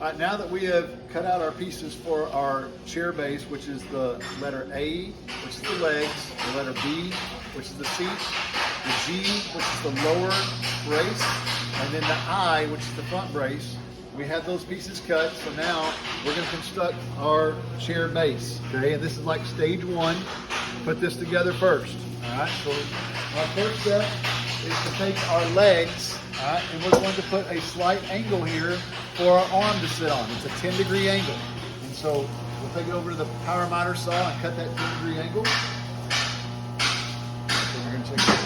All right, now that we have cut out our pieces for our chair base, which is the letter A, which is the legs, the letter B, which is the seat, the G, which is the lower brace, and then the I, which is the front brace. We have those pieces cut, so now we're going to construct our chair base, okay? And this is like stage one. Put this together first, all right? So our first step is to take our legs, all right, and we're going to put a slight angle here for our arm to sit on. It's a 10-degree angle. And so we'll take it over to the power miter saw and cut that 10-degree angle. So we're going to take it.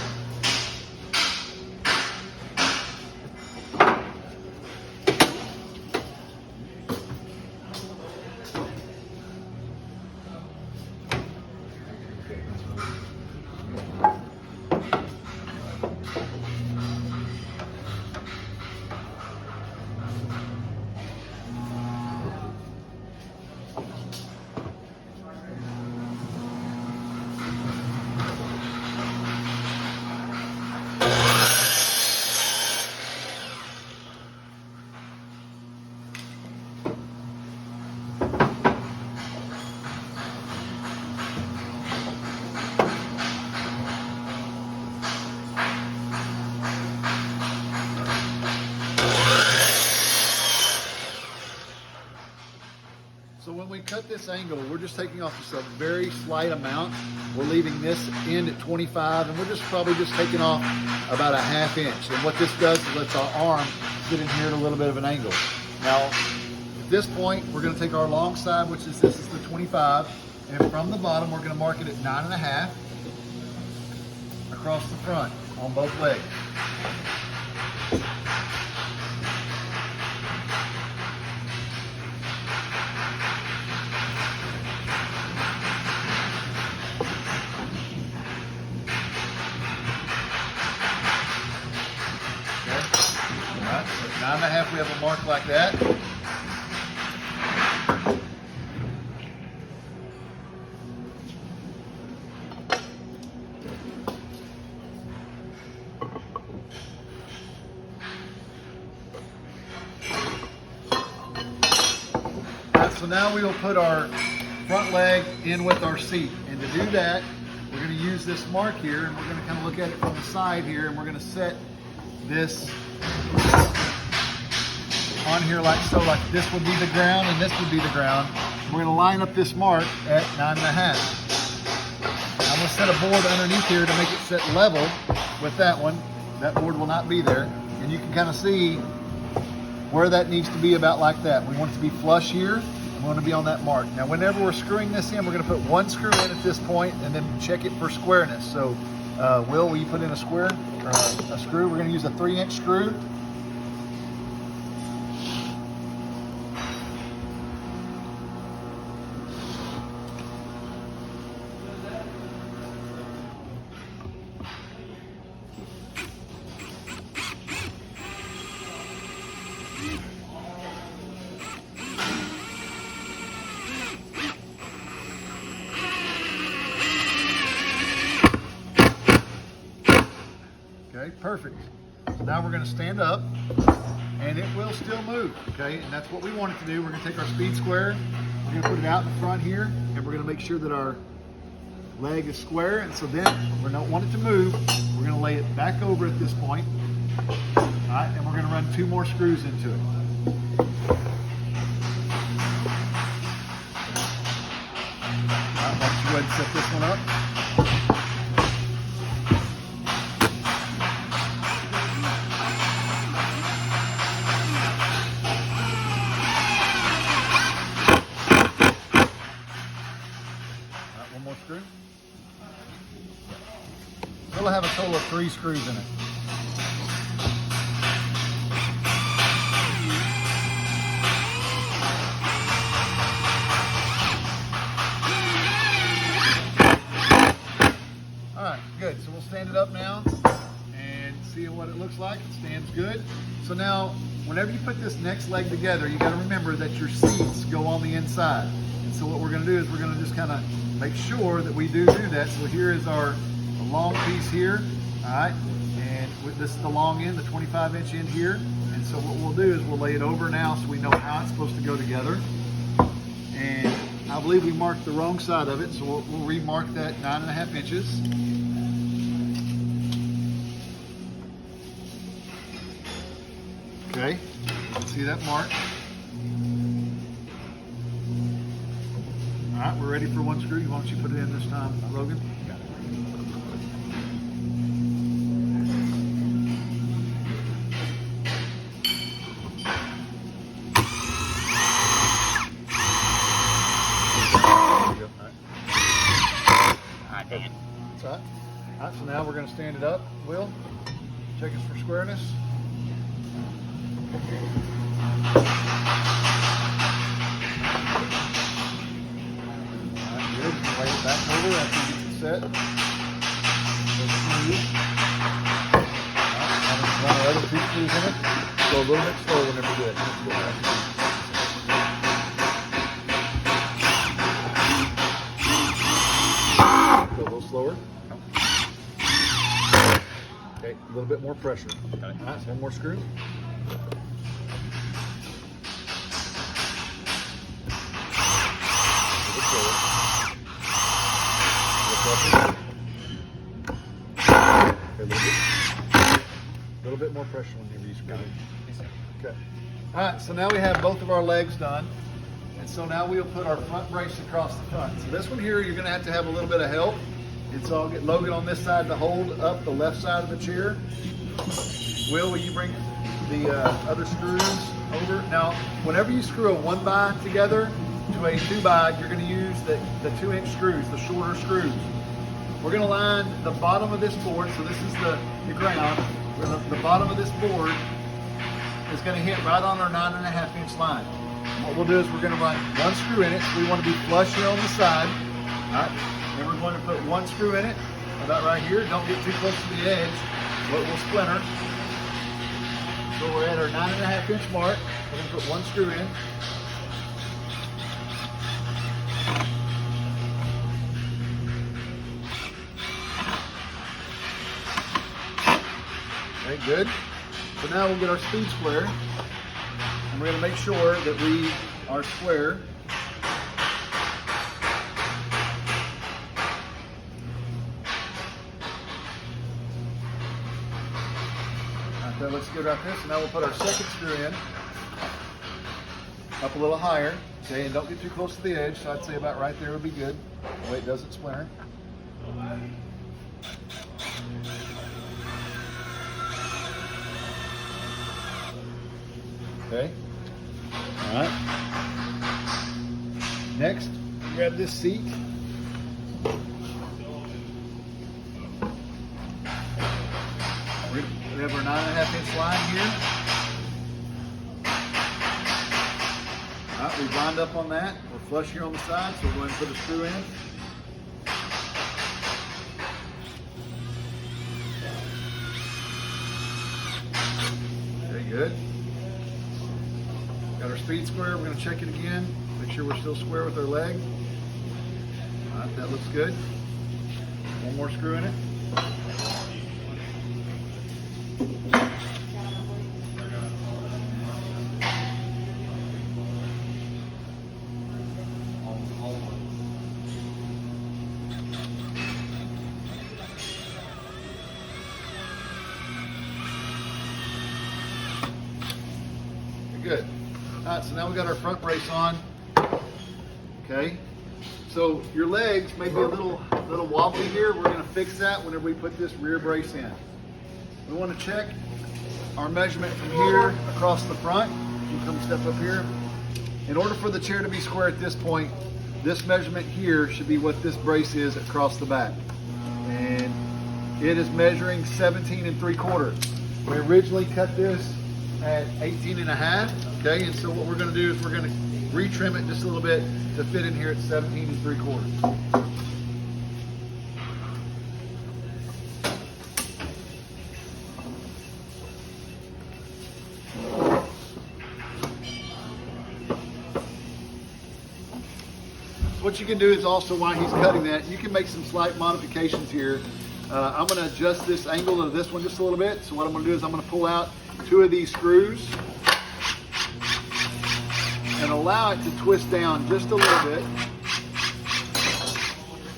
So when we cut this angle, we're just taking off just a very slight amount. We're leaving this end at 25, and we're just probably just taking off about a ½ inch. And what this does is lets our arm sit in here at a little bit of an angle. Now, at this point, we're going to take our long side, which is this is the 25, and from the bottom, we're going to mark it at 9.5 across the front on both legs. So 9.5, we have a mark like that. So now we will put our front leg in with our seat. And to do that, we're going to use this mark here, and we're going to kind of look at it from the side here, and we're going to set this on here like so, like this would be the ground and this would be the ground. We're going to line up this mark at 9.5. I'm going to set a board underneath here to make it set level with that one. That board will not be there, and you can kind of see where that needs to be, about like that. We want it to be flush here. We want to be on that mark. Now whenever we're screwing this in, we're going to put one screw in at this point and then check it for squareness. So will you put in a square or a screw? We're going to use a 3-inch screw. Okay, perfect. So now we're going to stand up, and it will still move, okay? And that's what we want it to do. We're going to take our speed square, we're going to put it out in front here, and we're going to make sure that our leg is square. And so then we don't want it to move. We're going to lay it back over at this point, all right? And we're going to run 2 more screws into it. All right, let's go ahead and set this one up. One more screw. It'll have a total of 3 screws in it. All right, good. So we'll stand it up now and see what it looks like. It stands good. So now, whenever you put this next leg together, you got to remember that your seats go on the inside. And so what we're going to do is we're going to just kind of make sure that we do that. So here is our long piece here, all right, and this is the long end, the 25-inch end here, and And so what we'll do is we'll lay it over now so we know how it's supposed to go together. And I believe we marked the wrong side of it, so we'll remark that 9.5 inches. Okay, see that mark? All right, we're ready for one screw. Why don't you put it in this time, Logan? That's all right, so now we're going to stand it up. Will, check us for squareness. Alright, good. Lay it back over after you get it set. Run our other 2 screws in it. Go a little bit slower whenever you do it. Go a little slower. Okay, a little bit more pressure. Okay. All right, so one more screw. A little bit more pressure when you re-screw it. Okay. All right, so now we have both of our legs done. And so now we'll put our front brace across the front. So this one here, you're gonna have a little bit of help. And so I'll get Logan on this side to hold up the left side of the chair. Will you bring the other screws over? Now, whenever you screw a 1x together to a 2x, you're gonna use the 2-inch screws, the shorter screws. We're gonna line the bottom of this board, so this is the ground. The bottom of this board is gonna hit right on our 9.5 inch line. And what we'll do is we're gonna run one screw in it, so we wanna be flush here on the side. All right. Then we're going to put one screw in it, about right here. Don't get too close to the edge, or it will splinter. So we're at our 9.5 inch mark. We're going to put one screw in. Okay, good. So now we'll get our speed square, and we're going to make sure that we are square. That looks good right there. So now we'll put our second screw in, up a little higher, okay, and don't get too close to the edge. So I'd say about right there would be good. That way it doesn't splinter. Okay. All right. Next, grab this seat. We have our 9.5 inch line here. All right, we've lined up on that. We're flush here on the side, so we'll go ahead and put a screw in. Very good. Got our speed square. We're going to check it again. Make sure we're still square with our leg. All right, that looks good. One more screw in it. Good. All right, so now we got our front brace on. Okay. So your legs may be a little wobbly here. We're going to fix that whenever we put this rear brace in. We want to check our measurement from here across the front. You come step up here. In order for the chair to be square at this point, this measurement here should be what this brace is across the back. And it is measuring 17 3/4. We originally cut this at 18.5, okay? And so what we're gonna do is we're gonna retrim it just a little bit to fit in here at 17 3/4. What you can do is also, while he's cutting that, you can make some slight modifications here. I'm gonna adjust this angle of this one just a little bit. So what I'm gonna do is I'm gonna pull out 2 of these screws and allow it to twist down just a little bit.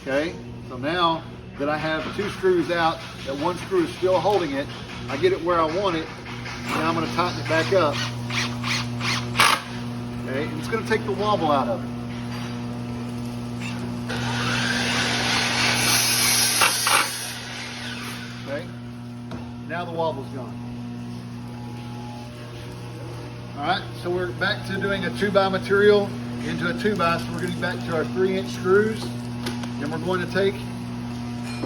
Okay, so now that I have 2 screws out, that 1 screw is still holding it, I get it where I want it. Now I'm going to tighten it back up. Okay, and it's going to take the wobble out of it. Okay, now the wobble's gone. All right, so we're back to doing a 2x material into a 2x, so we're getting back to our 3-inch screws, and we're going to take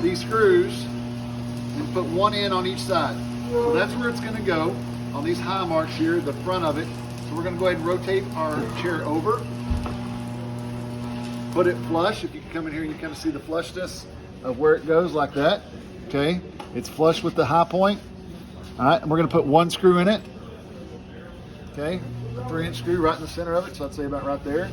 these screws and put 1 in on each side. So that's where it's going to go, on these high marks here, the front of it. So we're going to go ahead and rotate our chair over, put it flush. If you can come in here, you kind of see the flushness of where it goes like that. Okay, it's flush with the high point. All right, and we're going to put 1 screw in it. Okay, a 3-inch screw right in the center of it, so I'd say about right there.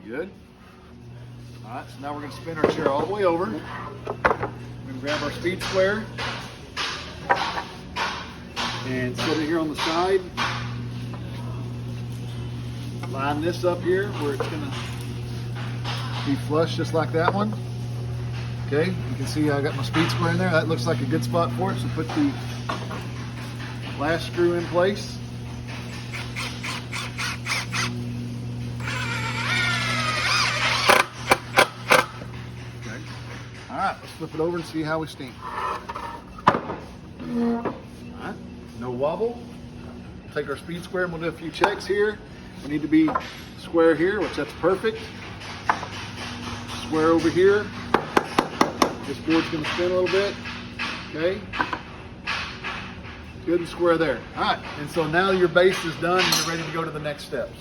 Good. All right, so now we're going to spin our chair all the way over. We're going to grab our speed square and set it here on the side. Line this up here where it's going to be flush just like that one. Okay, you can see I got my speed square in there. That looks like a good spot for it. So put the last screw in place. All right, let's flip it over and see how we stand. All right, no wobble. Take our speed square and we'll do a few checks here. We need to be square here, which that's perfect. Square over here. This board's gonna spin a little bit. Okay. Good and square there. All right, and so now your base is done and you're ready to go to the next steps.